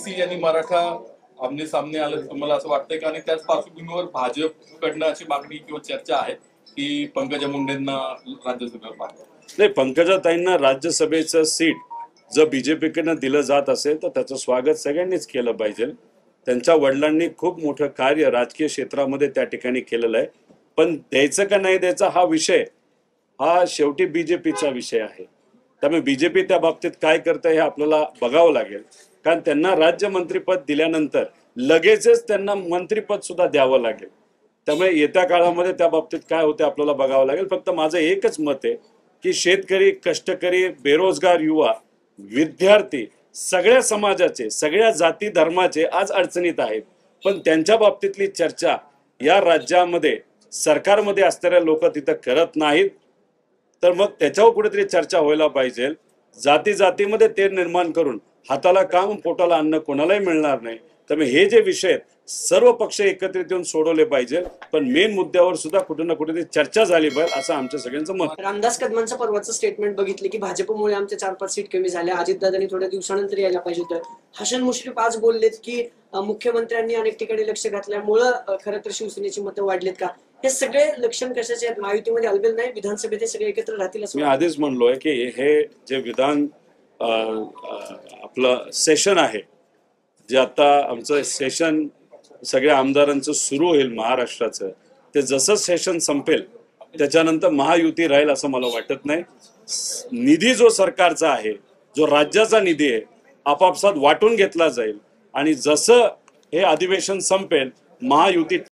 OBC आणि मराठा आमने सामने आलं मला असं वाटतंय का? आणि त्याच पार्श्वभूमीवर भाजपकडनं अशी मागणी किंवा चर्चा आहे की पंकजा मुंडेंना राज्यसभेवर पाठवा. नाही, पंकजाताईंना राज्यसभेचं सीट जर बीजेपीकडनं दिलं जात असेल तर त्याचं स्वागत सगळ्यांनीच केलं पाहिजे. त्यांच्या वडिलांनी खूप मोठं कार्य राजकीय क्षेत्रामध्ये त्या ठिकाणी केलेलं आहे. पण द्यायचं का नाही द्यायचा हा विषय हा शेवटी बीजेपीचा विषय आहे. त्यामुळे बीजेपी त्या बाबतीत काय करतं हे आपल्याला बघावं लागेल. कारण त्यांना राज्यमंत्रीपद दिल्यानंतर लगेचच त्यांना मंत्रीपद सुद्धा द्यावं लागेल. त्यामुळे येत्या काळामध्ये त्या बाबतीत काय होते आपल्याला बघावं लागेल. फक्त माझं एकच मत आहे की शेतकरी, कष्टकरी, बेरोजगार युवा, विद्यार्थी सगळ्या समाजाचे, सगळ्या जाती धर्माचे आज अडचणीत आहेत. पण त्यांच्या बाबतीतली चर्चा या राज्यामध्ये सरकारमध्ये असणाऱ्या लोक तिथं करत नाहीत. तर मग त्याच्यावर कुठेतरी चर्चा व्हायला पाहिजे. जाती जातीमध्ये ते निर्माण करून हाताला काम पोटाला अन्न कोणालाही मिळणार नाही. त्यामुळे हे जे विषय आहेत सर्व पक्ष एकत्रित येऊन सोडवले पाहिजे. पण मेन मुद्द्यावर सुद्धा कुठे ना कुठेतरी चर्चा झाली पाहिजे असं आमच्या सगळ्यांचं मत. रामदास कदमांचं परवाचं स्टेटमेंट बघितले की भाजपमुळे आमच्या 4-5 सीट कमी झाल्या, अजितदादांनी थोड्या दिवसानंतर यायला पाहिजे होतं. हसन मुश्रीफ आज बोललेत की मुख्यमंत्र्यांनी अनेक ठिकाणी लक्ष घातल्यामुळं खरं तर शिवसेनेची मतं वाढलीत का? हे सगळे लक्षण कशाचे आहेत? महायुतीमध्ये अलबेल नाही, विधानसभेत हे सगळे एकत्र राहतील असं मी आधीच म्हणलोय की हे जे विधान आपलं सेशन आहे, जे आता आमचं सेशन सगळ्या आमदारांचं सुरू होईल महाराष्ट्राचं, ते जसं सेशन संपेल त्याच्यानंतर महायुती राहील असं मला वाटत नाही. निधी जो सरकारचा आहे, जो राज्याचा निधी आहे, आपापसात वाटून घेतला जाईल आणि जसं हे अधिवेशन संपेल महायुती